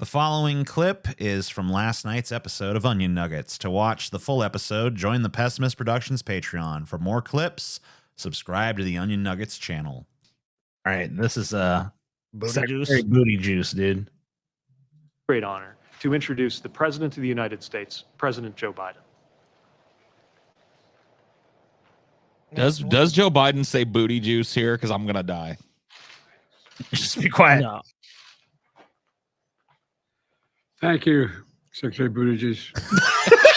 The following clip is from last night's episode of Onion Nuggets. To watch the full episode, join the Pessimist Productions Patreon. For more clips, subscribe to the Onion Nuggets channel. All right, this is Booty juice. Booty juice, dude. Great honor to introduce the President of the United States, President Joe Biden. Does Joe Biden say booty juice here? Because I'm gonna die. Just be quiet. No. Thank you, Secretary Buttigieg.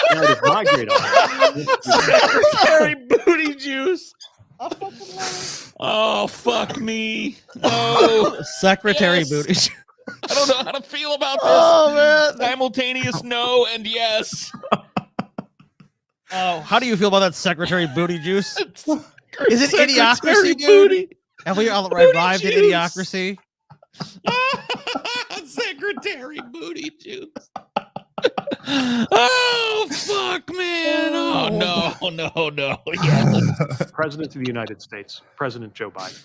That is my great honor. Secretary booty juice. Oh fuck me. Oh, Secretary yes. Booty. I don't know how to feel about this. Oh man. Simultaneous no and yes. Oh, how do you feel about that Secretary Booty Juice? Is it Secretary idiocracy, dude? Booty. Have we arrived at idiocracy? Secretary booty juice. Oh fuck, man! Oh no! Yes. President of the United States, President Joe Biden.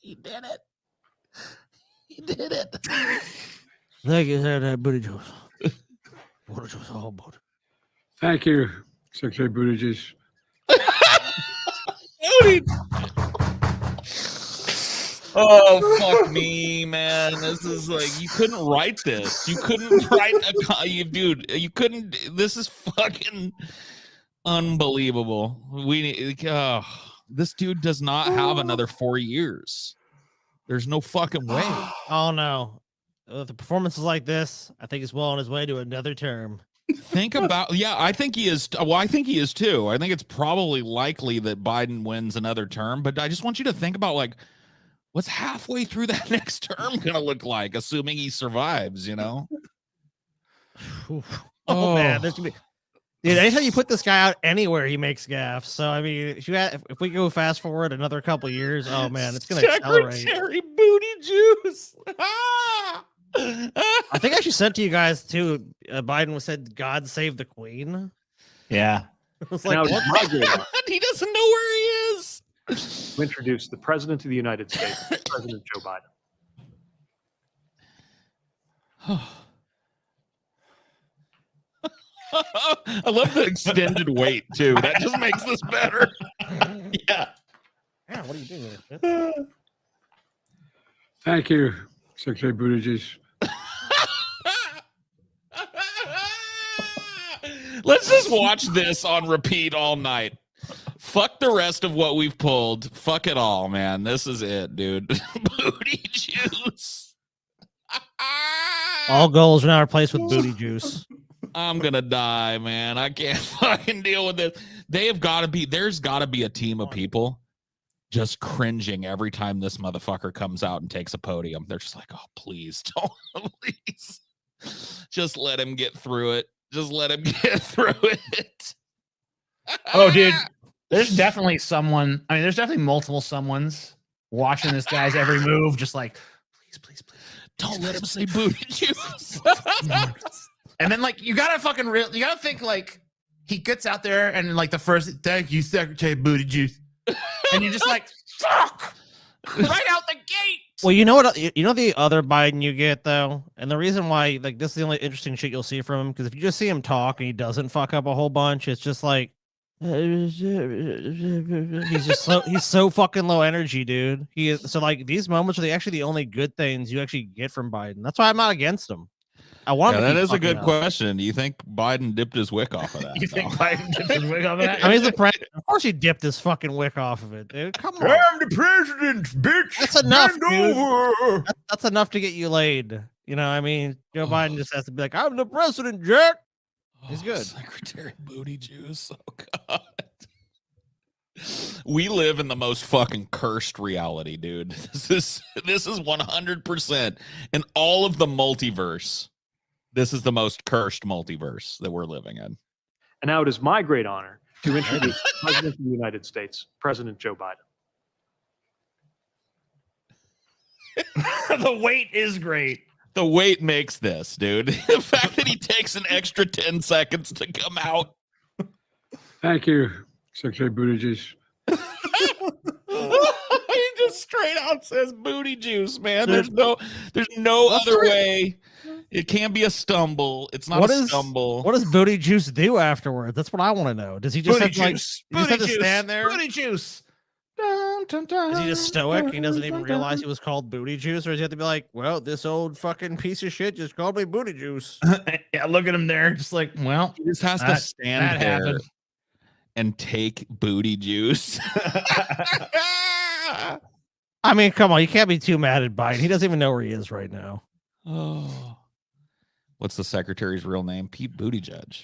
He did it. He did it. Thank you, Secretary Booty Juice. Booty Juice, oh, booty. Thank you, Secretary Buttigieg. Booty. Oh fuck me, man! This is like you couldn't write this. You couldn't write dude. You couldn't. This is fucking unbelievable. This dude does not have another 4 years. There's no fucking way. Oh no. With the performances like this, I think he's well on his way to another term. Think about, I think he is. Well, I think he is too. I think it's probably likely that Biden wins another term, but I just want you to think about like, what's halfway through that next term going to look like, assuming he survives, you know? Oh man, there's gonna be. Dude, anytime you put this guy out anywhere, he makes gaffes. So I mean, if we go fast forward another couple years, oh man, it's gonna accelerate. Secretary booty juice. I think I actually sent to you guys too. Biden said, "God save the Queen." Yeah. It was like, Now, what? my great honor He doesn't know where he is. to introduce the President of the United States, President Joe Biden. I love the extended wait too. That just makes this better. Yeah. Yeah, what are you doing here? Thank you, Secretary Buttigieg. Let's just watch this on repeat all night. Fuck the rest of what we've pulled. Fuck it all, man. This is it, dude. Booty juice. All goals are now replaced with booty juice. I'm gonna die, man. I can't fucking deal with this. There's gotta be a team of people just cringing every time this motherfucker comes out and takes a podium. They're just like, oh, please don't, please. Just let him get through it. Just let him get through it. Oh, dude. There's definitely someone. I mean, there's definitely multiple someones watching this guy's every move, just like, please. Don't let him say booty juice. And then, like, you gotta think like he gets out there and like the first, thank you, Secretary Booty Juice, and you're just like, fuck, right out the gate. Well, you know what? You know the other Biden you get though, and the reason why, like, this is the only interesting shit you'll see from him, because if you just see him talk and he doesn't fuck up a whole bunch, it's just like he's so fucking low energy, dude. He is so like these moments are actually the only good things you actually get from Biden. That's why I'm not against him. I want. That is a good question. Do you think Biden dipped his wick off of that? You think Biden dipped his wig off of that? I mean, he's the president. Of course, he dipped his fucking wick off of it, dude. Come on. I'm the president, bitch. That's enough, Bend dude. over. That's enough to get you laid. You know, I mean, Joe Biden just has to be like, I'm the president, jerk. He's good. Secretary Booty Juice. Oh God. We live in the most fucking cursed reality, dude. This is 100% in all of the multiverse. This is the most cursed multiverse that we're living in. And now it is my great honor to introduce the President of the United States, President Joe Biden. The wait is great. The wait makes this, dude. The fact that he takes an extra 10 seconds to come out. Thank you, Secretary Buttigieg. He just straight out says booty juice, man. Dude. There's no What's other the- way. It can't be a stumble. It's not What a is- stumble. What does Booty Juice do afterwards? That's what I want to know. Does he just Booty have to, like, juice. he just have Booty to juice. stand there? Booty juice. Is he just stoic? He doesn't even realize he was called Booty Juice, or does he have to be like, well, this old fucking piece of shit just called me Booty Juice? Yeah, look at him there, just like, well, He just has to that stand there happened. and take booty juice. I mean, come on, you can't be too mad at Biden. He doesn't even know where he is right now. Oh, what's the secretary's real name? Pete Buttigieg.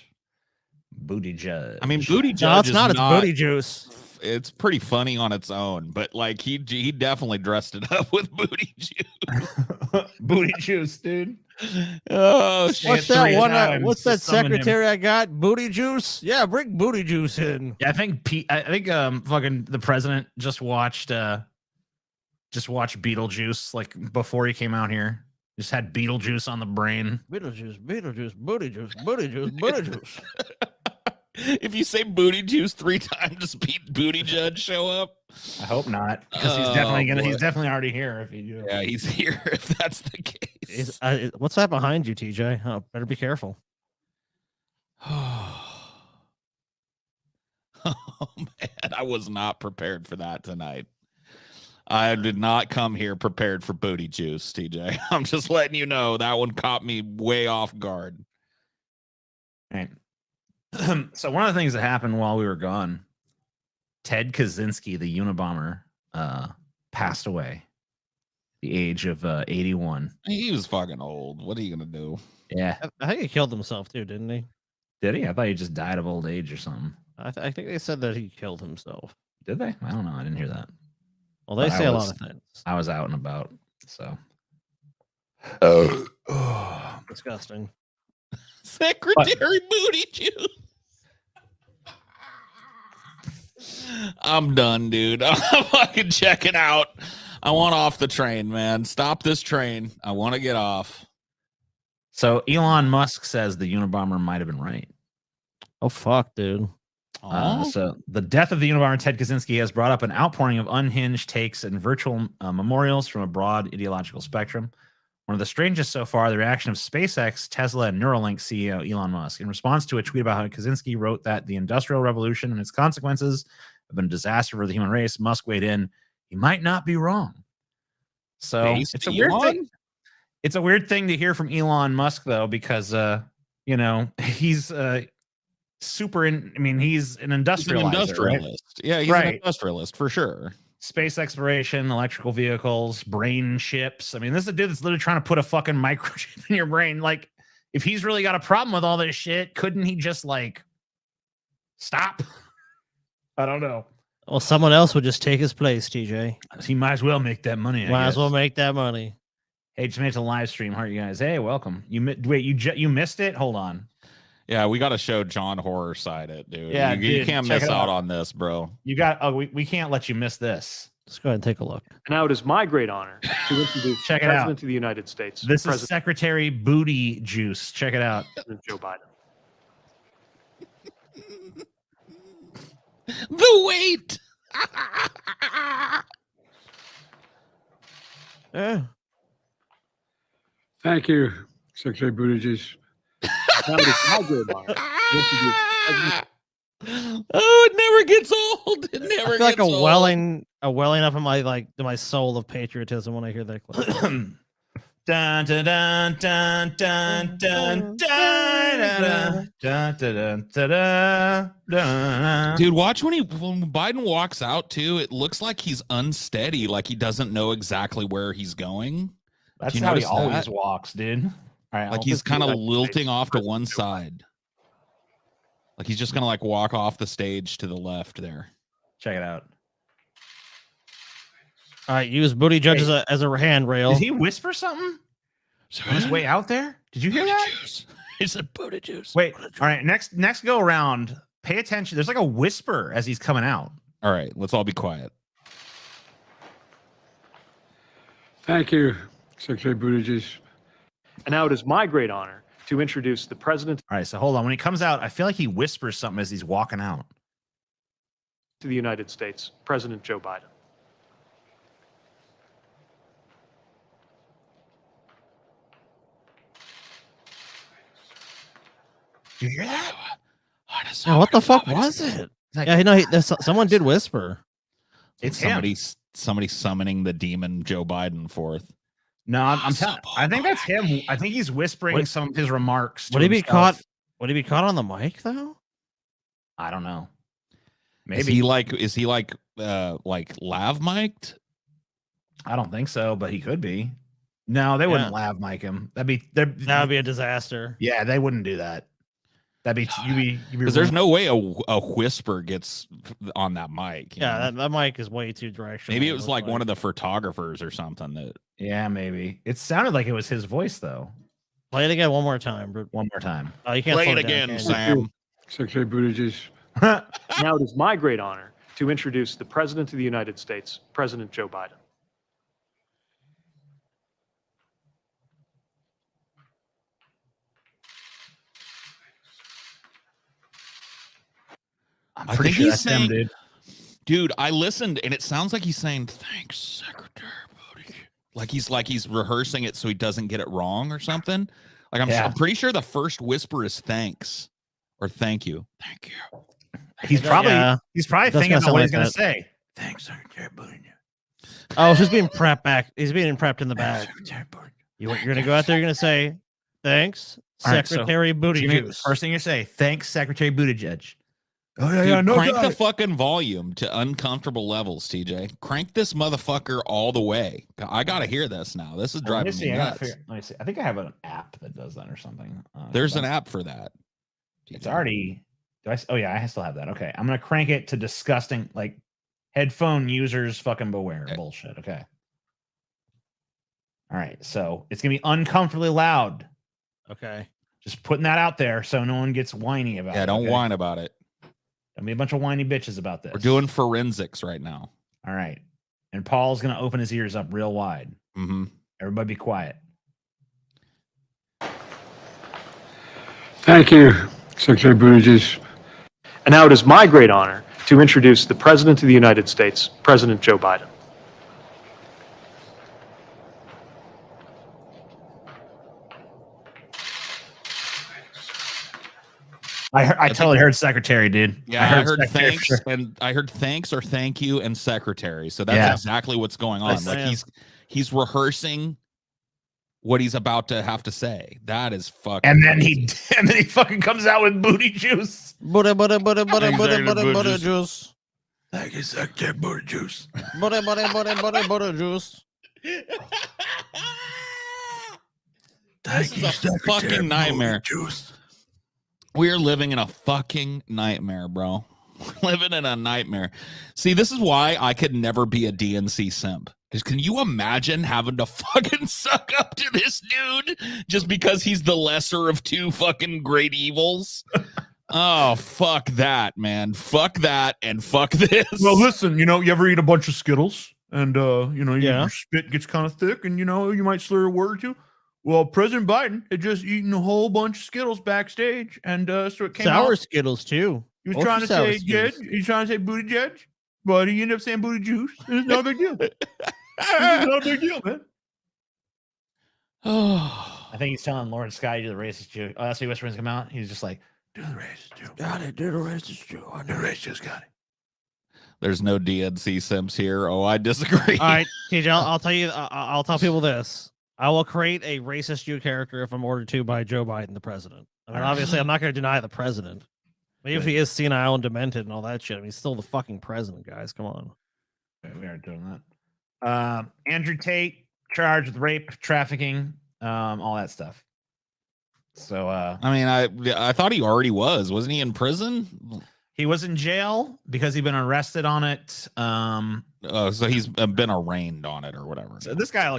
Booty judge. I mean, Buttigieg. No, it's is not. It's Booty Juice. It's pretty funny on its own, but like he definitely dressed it up with booty juice. Booty juice, dude. Oh shit! What's Say it that 3 one? times What's to that summon him. secretary I got? Booty Juice? Yeah, bring Booty Juice in. Yeah, I think fucking the president just watched Beetlejuice like before he came out here. Just had Beetlejuice on the brain. Beetlejuice, Beetlejuice, Booty Juice, Booty Juice, Booty Juice. If you say booty juice 3 times, does Pete Buttigieg show up? I hope not, because he's Oh, definitely boy. he's definitely already here if you do. Yeah, he's here if that's the case. What's that behind you, TJ? Oh, better be careful. Oh man, I was not prepared for that tonight. I did not come here prepared for booty juice, TJ. I'm just letting you know that one caught me way off guard. Right. So one of the things that happened while we were gone, Ted Kaczynski, the Unabomber, passed away at the age of 81. He was fucking old. What are you gonna do? Yeah. I think he killed himself too, didn't he? Did he? I thought he just died of old age or something. I think they said that he killed himself. Did they? I don't know. I didn't hear that. Well, they But I say a was- lot of things. I was out and about, so. Disgusting. Secretary Booty Juice. I'm done, dude. I'm fucking checking out. I want off the train, man. Stop this train. I want to get off. So Elon Musk says the Unabomber might have been right. Oh fuck, dude. So the death of the Unabomber Ted Kaczynski has brought up an outpouring of unhinged takes and virtual memorials from a broad ideological spectrum. One of the strangest so far, the reaction of SpaceX, Tesla, and Neuralink CEO Elon Musk. In response to a tweet about how Kaczynski wrote that the Industrial Revolution and its consequences have been a disaster for the human race, Musk weighed in. He might not be wrong. So Based it's a weird Elon? thing. It's a weird thing to hear from Elon Musk, though, because he's super in. I mean, he's an He's an industrializer, right? industrialist. Yeah, he's an Right. industrialist for sure. Space exploration, electrical vehicles, brain chips. I mean, this is a dude that's literally trying to put a fucking microchip in your brain. Like, if he's really got a problem with all this shit, couldn't he just like stop? I don't know. Well, someone else would just take his place, TJ. He might as well make that money. Might as well make that money. Hey, just made it to live stream. How are you guys? Hey, welcome. You missed it? Hold on. Yeah, we got to show John Horror side it, dude. Yeah, you dude, can't check miss it out out. on this, bro. You got. Oh, we can't let you miss this. Let's go ahead and take a look. Now it is my great honor to introduce Check the it out. President of the United States, This is President Secretary Booty Juice. Check it out. Joe Biden. The weight. Yeah. Thank you, Secretary Buttigieg. Now it is my great honor to introduce President Oh, it never gets old. It never I feel like gets a old. welling up in my soul of patriotism when I hear that clip. Dun, dun, dun, dun, dun, dun, dun, dun, dun, dun, dun, dun. Dude, watch when Biden walks out too. It looks like he's unsteady, like he doesn't know exactly where he's going. That's Do you how he notice always that? walks, dude. All right, Like I'll he's just kind of do that. lilting off to one side. Like he's just gonna like walk off the stage to the left there. Check it out. All right, use Booty Judge as a handrail. Did he whisper something on his way out there? Did you hear that? He said booty juice. Wait. All right. Next go around. Pay attention. There's like a whisper as he's coming out. All right, let's all be quiet. Thank you, Secretary Buttigieg. And now it is my great honor to introduce the President All right. So hold on. When he comes out, I feel like he whispers something as he's walking out. of the United States, President Joe Biden. you hear that? Yeah, what the fuck was it? Like, Yeah, no, someone did whisper. It's somebody summoning the demon Joe Biden forth. No, I'm telling. I think that's him. I think he's whispering some of his remarks. Would he be caught? Would he be caught on the mic though? I don't know. Maybe is he like lav mic'd? I don't think so, but he could be. No, they wouldn't lav mic him. That'd be a disaster. Yeah, they wouldn't do that. That'd be because there's no way a whisper gets on that mic. Yeah, that mic is way too directional. Maybe it was like one of the photographers or something that. Yeah, maybe it sounded like it was his voice though. Play it again one more time. One more time. Oh, you can't play it again, Sam. Secretary Buttigieg. Now it is my great honor to introduce the President of the United States, President Joe Biden. I'm pretty sure that's him, dude. I listened, and it sounds like he's saying, "Thanks, Secretary Buttigieg." Like he's rehearsing it so he doesn't get it wrong or something. Like I'm pretty sure the first whisper is "thanks" or "thank you." Thank you. He's probably thinking about what he's gonna say. Thanks, Secretary Buttigieg. Oh, it's just being prepped back. He's being prepped in the back. You're gonna go out there. You're gonna say, "Thanks, Secretary Buttigieg." First thing you say, "Thanks, Secretary Buttigieg." Oh yeah, no. Crank the fucking volume to uncomfortable levels, TJ. Crank this motherfucker all the way. I gotta hear this now. This is driving me nuts. Let me see. I think I have an app that does that or something. There's an app for that. It's already. Oh yeah, I still have that. Okay, I'm gonna crank it to disgusting, like headphone users fucking beware bullshit. Okay. All right, so it's gonna be uncomfortably loud. Okay. Just putting that out there so no one gets whiny about it. Yeah, don't whine about it. Don't be a bunch of whiny bitches about this. We're doing forensics right now. All right. And Paul's going to open his ears up real wide. Mm-hmm. Everybody be quiet. Thank you, Secretary Buttigieg. And now it is my great honor to introduce the President of the United States, President Joe Biden. I totally heard secretary, dude. Yeah, I heard thanks, and I heard thanks or thank you and secretary. So that's exactly what's going on. Like he's rehearsing what he's about to have to say. That is fucking. And then he fucking comes out with booty juice. Butter juice. Thank you, Secretary Butter Juice. Butter juice. This is a fucking nightmare. We're living in a fucking nightmare, bro. We're living in a nightmare. See, this is why I could never be a DNC simp. Because can you imagine having to fucking suck up to this dude just because he's the lesser of two fucking great evils? Oh, fuck that, man. Fuck that and fuck this. Well, listen, you ever eat a bunch of Skittles and, your spit gets kind of thick and, you might slur a word or two? Well, President Biden had just eaten a whole bunch of Skittles backstage, and so it came sour out. Skittles too. He was trying to say Jed. He's trying to say booty Jed, but he ended up saying booty juice. It's not a big deal. It's not a big deal, man. Oh, I think he's telling Lauren Scott to do the racist Jew. Oh, that's what he whispers come out. He's just like, do the racist Jew. Got it. Do the racist Jew. I do the racist Jew. Got it. There's no DNC simps here. Oh, I disagree. All right, TJ, I'll tell you. I'll tell people this. I will create a racist Jew character if I'm ordered to by Joe Biden, the president. I mean, obviously, I'm not going to deny the president. Maybe if he is senile and demented and all that shit, I mean, he's still the fucking president, guys. Come on. We aren't doing that. Andrew Tate charged with rape, trafficking, all that stuff. So, I mean, I thought he already was. Wasn't he in prison? He was in jail because he'd been arrested on it. So he's been arraigned on it or whatever. So this guy will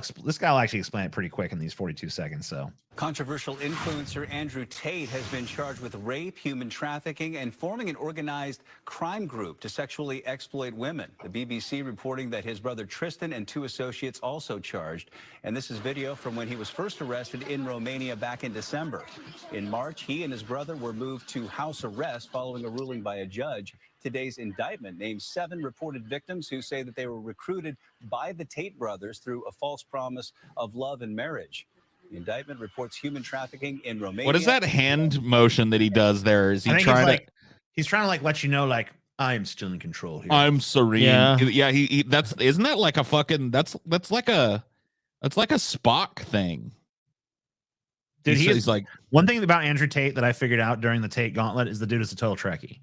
actually explain it pretty quick in these 42 seconds. So controversial influencer Andrew Tate has been charged with rape, human trafficking, and forming an organized crime group to sexually exploit women. The BBC reporting that his brother Tristan and two associates also charged. And this is video from when he was first arrested in Romania back in December. In March, he and his brother were moved to house arrest following a ruling by a judge. Today's indictment names 7 reported victims who say that they were recruited by the Tate brothers through a false promise of love and marriage. The indictment reports human trafficking in Romania. What is that hand motion that he does there? Is he I think trying he's trying to like let you know, like, I am still in control here. I'm serene. Yeah. Yeah. He that's isn't that like a fucking that's like a Spock thing. Dude, he's like, one thing about Andrew Tate that I figured out during the Tate Gauntlet is the dude is a total Trekkie.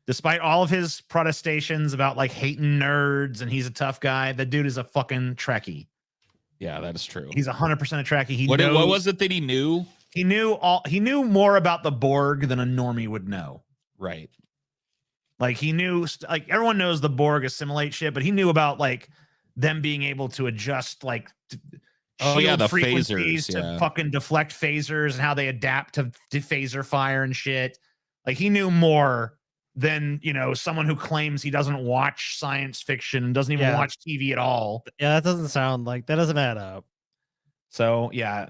Despite all of his protestations about like hating nerds and he's a tough guy, the dude is a fucking Trekkie. yeah, that is true. He's 100% a Trekkie. What was it that he knew? He knew more about the Borg than a normie would know. Right. Like he knew, like everyone knows the Borg assimilate shit, but he knew about like them being able to adjust like the frequencies phasers, to fucking deflect phasers and how they adapt to phaser fire and shit. Like he knew more than, you know, someone who claims he doesn't watch science fiction and doesn't even watch TV at all. Yeah, that doesn't sound like that doesn't add up. So yeah,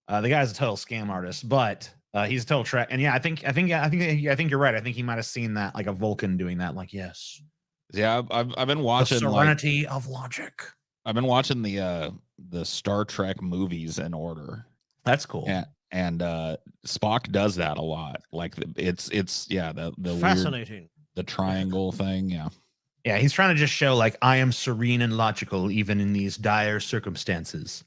the guy's a total scam artist, but he's a total Trek. And yeah, I think you're right. I think he might have seen that, like a Vulcan doing that. Like, yes, Yeah, I've been watching the serenity of logic. I've been watching the Star Trek movies in order. That's cool. Yeah, and Spock does that a lot. Like it's the Fascinating. weird, the triangle thing. Yeah. Yeah, he's trying to just show like I am serene and logical even in these dire circumstances.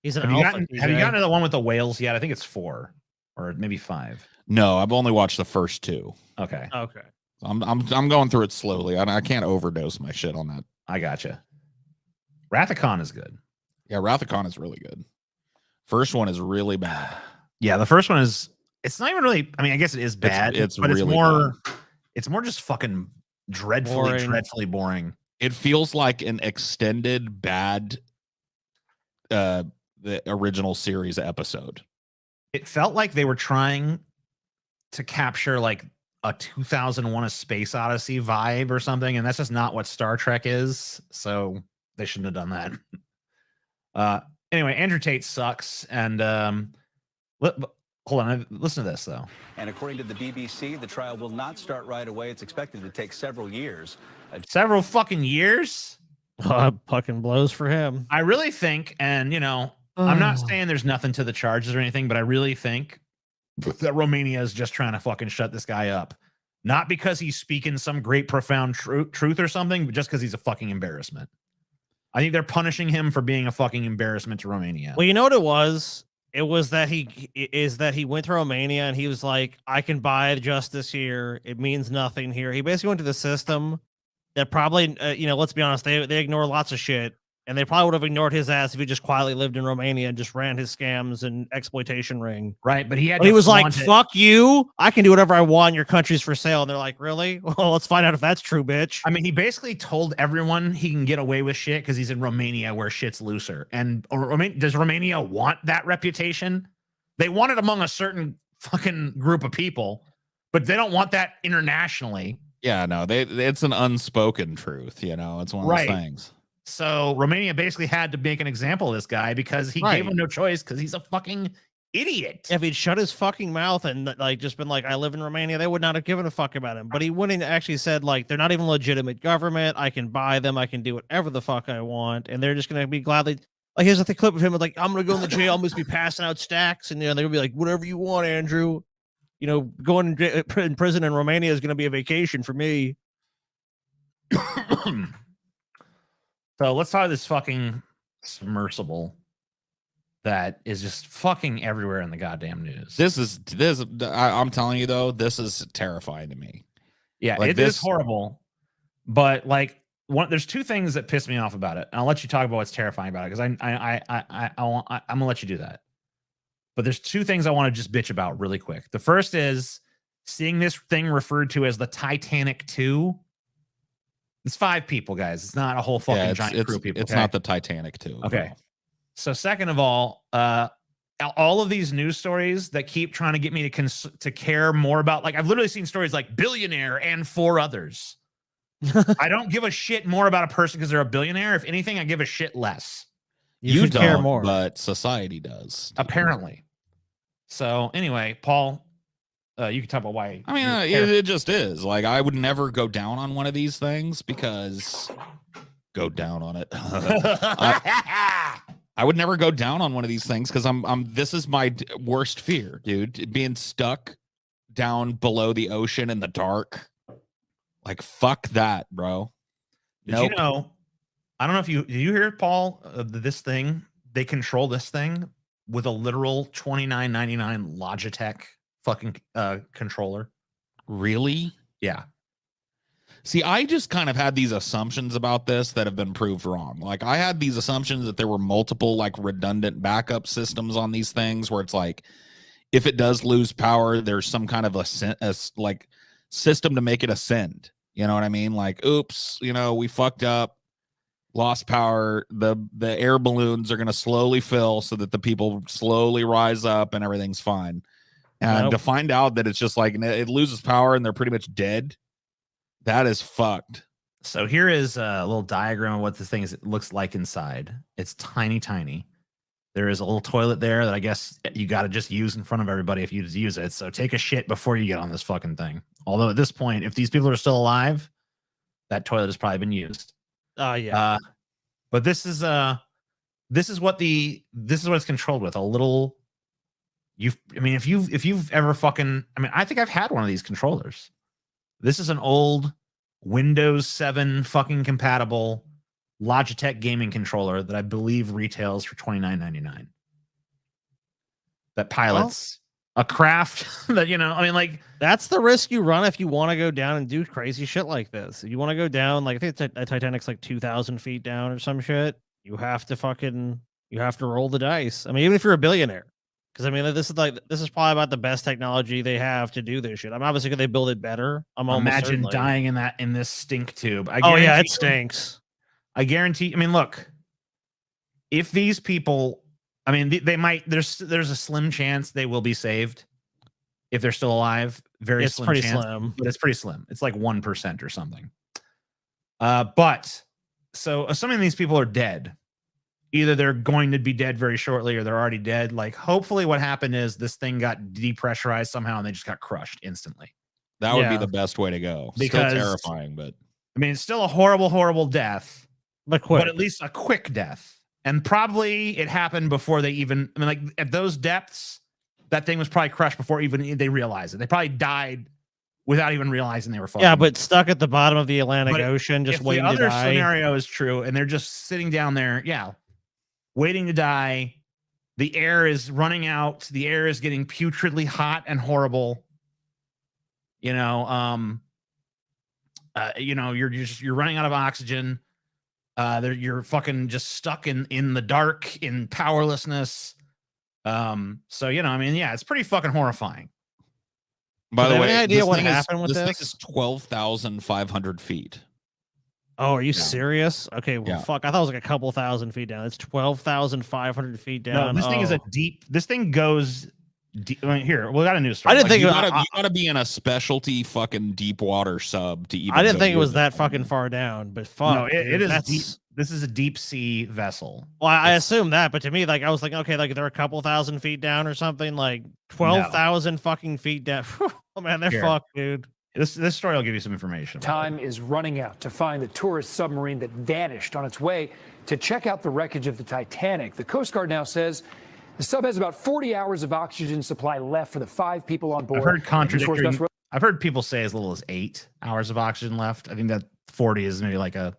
He's an Have you alpha. gotten to the one with the whales yet? I think it's 4 or maybe 5. No, I've only watched the first 2. Okay, Okay. I'm going through it slowly. I can't overdose my shit on that. I gotcha. Wrath of Khan is good. Yeah, Wrath of Khan is really good. First one is really bad. Yeah, the first one is. It's not even really. I mean, I guess it is bad. It's but really it's more. It's more just fucking dreadfully boring. It feels like an extended bad the original series episode. It felt like they were trying to capture like a 2001 A Space Odyssey vibe or something, and that's just not what Star Trek is. So they shouldn't have done that. Anyway, Andrew Tate sucks, and hold on, listen to this though. And according to the BBC, the trial will not start right away. It's expected to take several years. Several fucking years. Fucking blows for him. I really think, and you know, I'm not saying there's nothing to the charges or anything, but I really think that Romania is just trying to fucking shut this guy up. Not because he's speaking some great profound truth or something, but just because he's a fucking embarrassment. I think they're punishing him for being a fucking embarrassment to Romania. Well, you know what it was? It was that he went to Romania and he was like, I can buy justice here. It means nothing here. He basically went to the system that probably, let's be honest, they ignore lots of shit. And they probably would have ignored his ass if he just quietly lived in Romania and just ran his scams and exploitation ring. Right, but he was like, fuck you. I can do whatever I want. Your country's for sale. And they're like, really? Well, let's find out if that's true, bitch. I mean, he basically told everyone he can get away with shit because he's in Romania where shit's looser. And does Romania want that reputation? They want it among a certain fucking group of people, but they don't want that internationally. Yeah, no, it's an unspoken truth. It's one of those things. So Romania basically had to make an example of this guy because he gave him no choice because he's a fucking idiot. If he'd shut his fucking mouth and like just been like, I live in Romania, they would not have given a fuck about him. But he wouldn't actually said like, they're not even legitimate government. I can buy them. I can do whatever the fuck I want. And they're just going to be gladly like, here's the clip of him with like, I'm going to go in the jail. I'm going to be passing out stacks. And they're going to be like, whatever you want, Andrew. Going in prison in Romania is going to be a vacation for me. So let's talk this fucking submersible that is just fucking everywhere in the goddamn news. I'm telling you though, this is terrifying to me. Yeah, like it is horrible. But like there's 2 things that piss me off about it. And I'll let you talk about what's terrifying about it because I'm gonna let you do that. But there's 2 things I want to just bitch about really quick. The first is seeing this thing referred to as the Titanic 2. It's 5 people, guys. It's not a whole fucking giant crew of people. It's not the Titanic 2. Okay. So second of all of these news stories that keep trying to get me to care more about, like I've literally seen stories like billionaire and 4 others. I don't give a shit more about a person because they're a billionaire. If anything, I give a shit less. You don't care more, but society does. Apparently. So anyway, Paul, you can talk about why. I mean, it just is. Like, I would never go down on one of these things because go down on it. I would never go down on one of these things because this is my worst fear, dude. Being stuck down below the ocean in the dark. Like, fuck that, bro. Did you know? I don't know if did you hear, Paul, this thing? They control this thing with a literal $29.99 Logitech fucking controller. Really? Yeah. See, I just kind of had these assumptions about this that have been proved wrong. Like, I had these assumptions that there were multiple like redundant backup systems on these things where it's like, if it does lose power, there's some kind of a like system to make it ascend. You know what I mean? Like, oops, you know, we fucked up, lost power. The air balloons are going to slowly fill so that the people slowly rise up and everything's fine. And to find out that it's just like it loses power and they're pretty much dead. That is fucked. So here is a little diagram of what this thing looks like inside. It's tiny, tiny. There is a little toilet there that I guess you got to just use in front of everybody if you use it. So take a shit before you get on this fucking thing. Although at this point, if these people are still alive, that toilet has probably been used. Yeah. But this is what it's controlled with. A little. If you've ever fucking. I think I've had one of these controllers. This is an old Windows 7 fucking compatible Logitech gaming controller that I believe retails for $29.99. That pilots a craft that, like that's the risk you run if you want to go down and do crazy shit like this. If you want to go down, like I think Titanic's like 2,000 feet down or some shit, you have to roll the dice. Even if you're a billionaire. Because this is probably about the best technology they have to do this shit. Obviously could they build it better? Imagine dying in this stink tube. It stinks. I guarantee. Look, if these people, they might. There's a slim chance they will be saved if they're still alive. It's pretty slim, but it's pretty slim. It's like 1% or something. But so assuming these people are dead. Either they're going to be dead very shortly or they're already dead. Like, hopefully what happened is this thing got depressurized somehow and they just got crushed instantly. That would be the best way to go. Because, still terrifying, but it's still a horrible, horrible death. But at least a quick death. And probably it happened before they even, at those depths, that thing was probably crushed before even they realized it. They probably died without even realizing they were fucking. Yeah, but stuck at the bottom of the Atlantic Ocean, just waiting to die. If the other scenario is true and they're just sitting down there, waiting to die, the air is running out, the air is getting putridly hot and horrible. You're running out of oxygen. You're fucking just stuck in the dark, in powerlessness. It's pretty fucking horrifying. By the way, any idea what happened with this? This thing is 12,500 feet. Oh, are you serious? Okay, well, fuck. I thought it was like a couple thousand feet down. It's 12,500 feet down. No, this thing is this thing goes deep. Here, we got a news story. I didn't think you gotta be in a specialty fucking deep water sub to even. I didn't think it was that fucking far down, but fuck. No, it is deep. This is a deep sea vessel. Well, I assume that, but to me, like I was like, okay, like they're a couple thousand feet down or something, like 12,000 fucking feet down. Oh man, they're fucked, dude. This story will give you some information. Time is running out to find the tourist submarine that vanished on its way to check out the wreckage of the Titanic. The Coast Guard now says the sub has about 40 hours of oxygen supply left for the 5 people on board. I've heard contradictory. I've heard people say as little as 8 hours of oxygen left. I think that 40 is maybe like a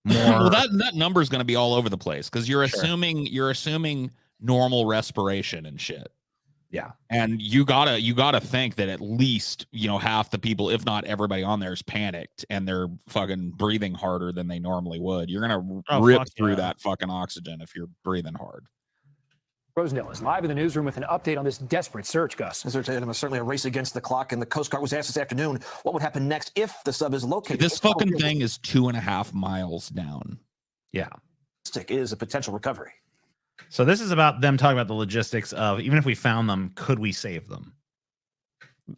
more. Well, that number is going to be all over the place because you're assuming normal respiration and shit. Yeah. And you gotta think that at least, half the people, if not everybody on there is panicked and they're fucking breathing harder than they normally would. You're going to rip through that fucking oxygen if you're breathing hard. Rosendale is live in the newsroom with an update on this desperate search, Gus. It was certainly a race against the clock, and the Coast Guard was asked this afternoon what would happen next if the sub is located. This fucking thing is 2.5 miles down. Yeah. Is a potential recovery. So this is about them talking about the logistics of even if we found them, could we save them?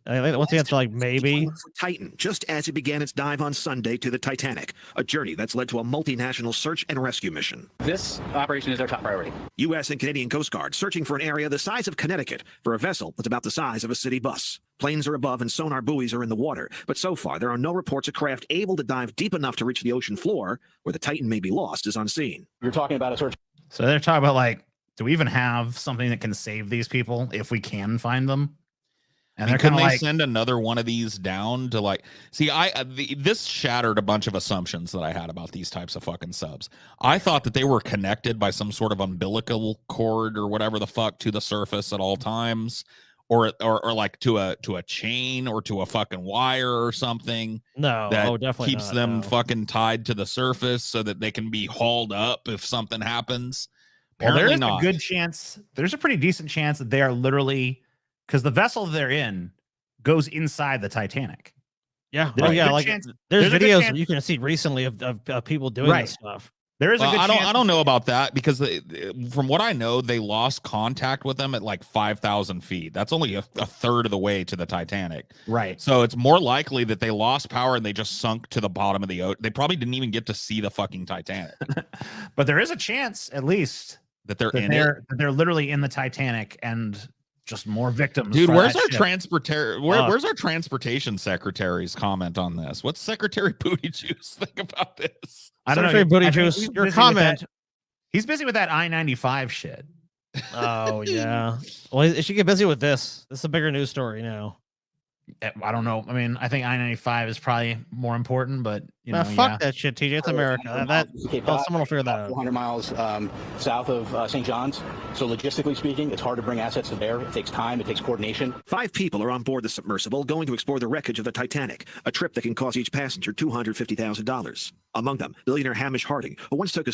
What's the answer? Like maybe. Titan, just as it began its dive on Sunday to the Titanic, a journey that's led to a multinational search and rescue mission. This operation is our top priority. U.S. and Canadian Coast Guard searching for an area the size of Connecticut for a vessel that's about the size of a city bus. Planes are above and sonar buoys are in the water, but so far there are no reports of craft able to dive deep enough to reach the ocean floor where the Titan may be lost is unseen. You're talking about a search. So they're talking about like, do we even have something that can save these people if we can find them? And they're couldn't kind of they like, send another one of these down to like see this shattered a bunch of assumptions that I had about these types of fucking subs. I thought that they were connected by some sort of umbilical cord or whatever the fuck to the surface at all times, or like to a chain or to a fucking wire or something. No, that definitely keeps not, them no. fucking tied to the surface so that they can be hauled up if something happens. well, there Apparently is not. a good chance. There's a pretty decent chance that they are literally, because the vessel they're in goes inside the Titanic. Yeah. There's Oh a yeah. good Like chance- there's a good videos chance- you can see recently of people doing Right. this stuff. There is a good chance. I don't know about that because from what I know, they lost contact with them at like 5,000 feet. That's only a third of the way to the Titanic. Right. So it's more likely that they lost power and they just sunk to the bottom of the ocean. They probably didn't even get to see the fucking Titanic. But there is a chance, at least, that they're that in they're, it. that they're literally in the Titanic and just more victims. Dude, for where's that our ship. where's our transportation secretary's comment on this? What's Secretary Booty Juice think about this? I don't Secretary know. Booty I think Juice, he's your busy with comment. He's busy with that I-95 shit. Oh yeah. Well, it should get busy with this. This is a bigger news story now. I don't know. I mean, I think I-95 is probably more important, but you know, Fuck that shit, TJ. It's America. Someone will figure that out. 400 miles south of St. John's. So logistically speaking, it's hard to bring assets to bear. It takes time. It takes coordination. 5 people are on board the submersible going to explore the wreckage of the Titanic, a trip that can cost each passenger $250,000. Among them, billionaire Hamish Harding, who once took a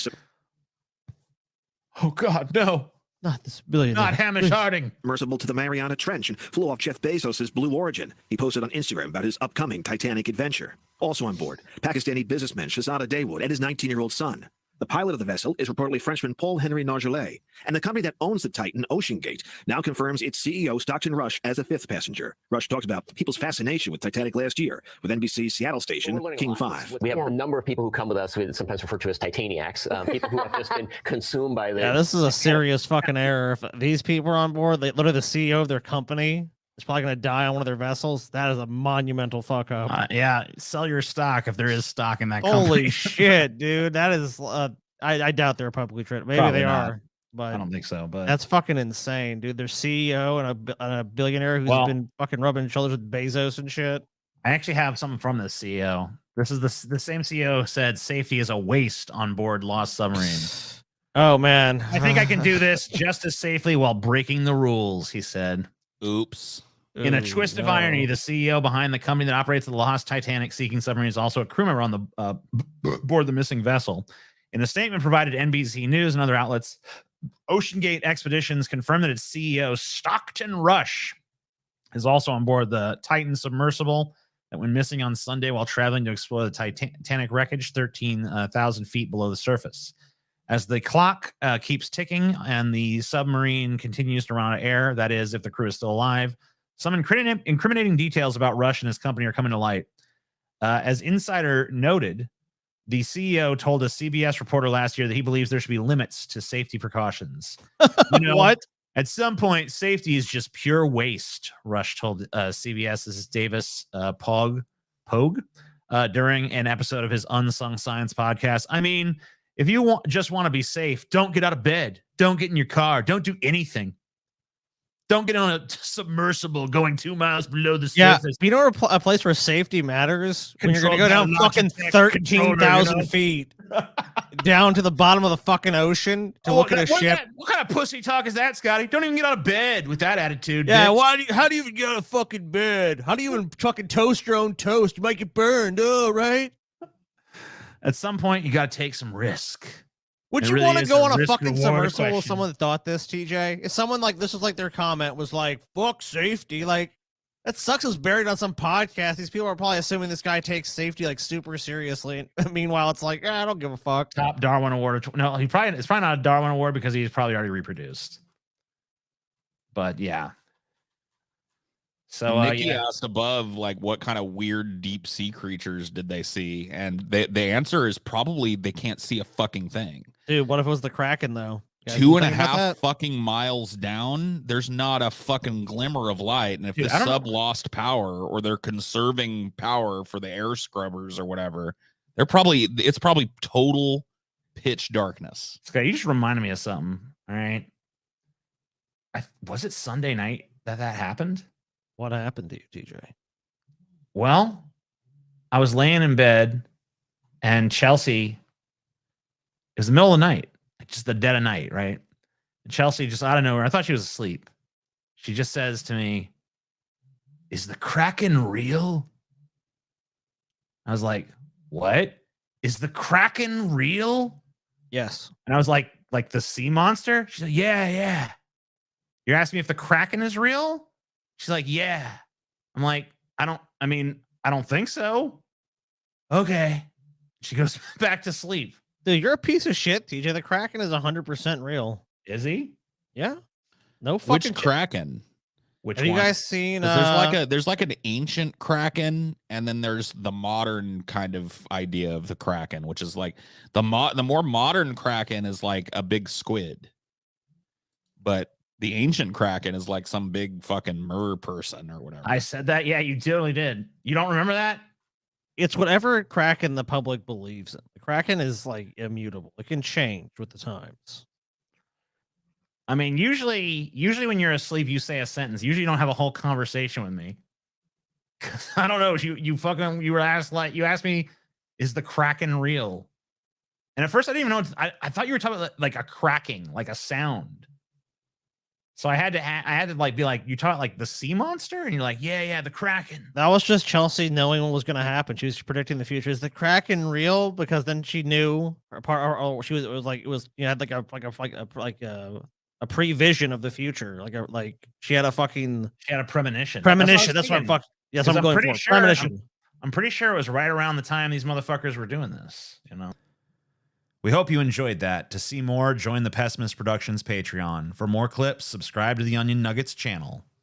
Oh God, no. Not this billionaire. Not Hamish Harding. submersible to the Mariana Trench and flew off Jeff Bezos' Blue Origin. He posted on Instagram about his upcoming Titanic adventure. Also on board, Pakistani businessman Shahzada Dawood and his 19-year-old son. The pilot of the vessel is reportedly Frenchman Paul-Henri Nargeolet, and the company that owns the Titan, OceanGate, now confirms its CEO, Stockton Rush, as a 5th passenger. Rush talked about people's fascination with Titanic last year with NBC's Seattle station, King 5. We have a number of people who come with us, we sometimes refer to as Titaniacs, people who have just been consumed by the... Yeah, this is a serious fucking error. If these people are on board, literally the CEO of their company is probably going to die on one of their vessels. That is a monumental fuck up. Yeah, sell your stock if there is stock in that company. Holy shit, dude. That is... I doubt they're publicly traded. Maybe Probably they not. are, but I don't think so. But that's fucking insane, dude. Their CEO and a billionaire who's been fucking rubbing shoulders with Bezos and shit. I actually have something from this CEO. This is the same CEO said safety is a waste on board lost submarine. Oh man, I think I can do this just as safely while breaking the rules, he said. Oops. In a twist of irony, the CEO behind the company that operates the lost Titanic seeking submarine is also a crew member on the board the missing vessel. In a statement provided to NBC News and other outlets, OceanGate Expeditions confirmed that its CEO, Stockton Rush, is also on board the Titan submersible that went missing on Sunday while traveling to explore the Titanic wreckage 13,000 feet below the surface. As the clock keeps ticking and the submarine continues to run out of air, that is, if the crew is still alive, some incriminating details about Rush and his company are coming to light. As Insider noted, the CEO told a CBS reporter last year that he believes there should be limits to safety precautions. What? At some point, safety is just pure waste, Rush told CBS's Davis Pogue during an episode of his Unsung Science podcast. I mean, if you just want to be safe, don't get out of bed. Don't get in your car. Don't do anything. Don't get on a submersible going 2 miles below the surface. You know a place where safety matters? When you're going to go down fucking 13,000 feet down to the bottom of the fucking ocean to look at a ship. What kind of pussy talk is that, Scotty? Don't even get out of bed with that attitude. Yeah, bitch. how do you even get out of fucking bed? How do you even fucking toast your own toast? You might get burned, right? At some point, you got to take some risk. Would you want to go on a fucking submersible with someone that thought this, TJ? If someone like this was like their comment was like, fuck safety, like that sucks. It's buried on some podcast. These people are probably assuming this guy takes safety like super seriously. Meanwhile, it's like, I don't give a fuck. Top Darwin Award. No, it's probably not a Darwin Award because he's probably already reproduced. But yeah. So Nikki asked above, like, what kind of weird deep sea creatures did they see? And the answer is probably they can't see a fucking thing. Dude, what if it was the Kraken though? 2.5 fucking miles down, there's not a fucking glimmer of light. And if the sub lost power or they're conserving power for the air scrubbers or whatever, it's probably total pitch darkness. Okay, you just reminded me of something. All right. Was it Sunday night that happened? What happened to you, TJ? Well, I was laying in bed and Chelsea, it was the middle of the night, just the dead of night, right? And Chelsea just out of nowhere, I thought she was asleep. She just says to me, "Is the Kraken real?" I was like, "What? Is the Kraken real?" Yes. And I was like the sea monster? She's like, yeah. You're asking me if the Kraken is real? She's like, yeah. I'm like, I don't think so. Okay. She goes back to sleep. Dude, you're a piece of shit, TJ. The Kraken is 100% real. Is he? Yeah. No fucking Which Kraken? Which Have one? you guys seen? There's like an ancient Kraken, and then there's the modern kind of idea of the Kraken, which is like the more modern Kraken is like a big squid, but the ancient Kraken is like some big fucking mer person or whatever. I said that. Yeah, you totally did. You don't remember that? It's whatever Kraken the public believes in. The Kraken is like immutable. It can change with the times. I mean, usually when you're asleep, you say a sentence. Usually you don't have a whole conversation with me. I don't know. You asked me, is the Kraken real? And at first I didn't even know. I thought you were talking about like a cracking, like a sound. So I had to like be like, you talk like the sea monster, and you're like, yeah, the Kraken. That was just Chelsea knowing what was going to happen. She was predicting the future. Is the Kraken real? Because then she knew her part. Or she was. It was you had like a prevision of the future. She had a premonition. Premonition. That's what I'm fucking. Yes, I'm going for premonition. I'm pretty sure it was right around the time these motherfuckers were doing this. We hope you enjoyed that. To see more, join the Pessimist Productions Patreon. For more clips, subscribe to the Onion Nuggets channel.